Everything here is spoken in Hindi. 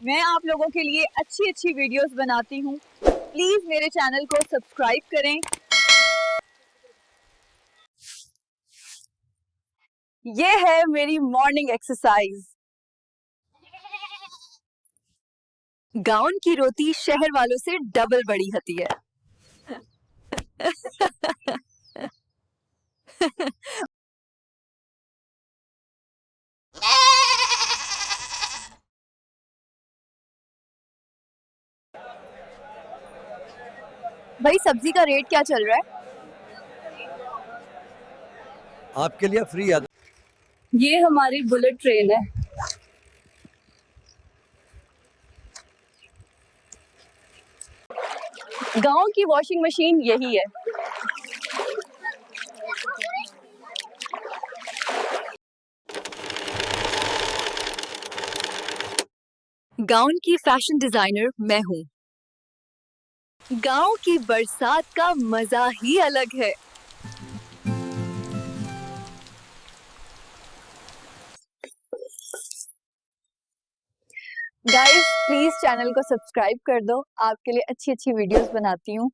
मैं आप लोगों के लिए अच्छी अच्छी वीडियोस बनाती हूँ। प्लीज मेरे चैनल को सब्सक्राइब करें। ये है मेरी मॉर्निंग एक्सरसाइज। गाउन की रोटी शहर वालों से डबल बड़ी होती है। भाई सब्जी का रेट क्या चल रहा है? आपके लिए फ्री है। ये हमारी बुलेट ट्रेन है। गांव की वॉशिंग मशीन यही है। गाउन की फैशन डिजाइनर मैं हूँ। गांव की बरसात का मजा ही अलग है। गाइस प्लीज चैनल को सब्सक्राइब कर दो, आपके लिए अच्छी अच्छी वीडियोस बनाती हूँ।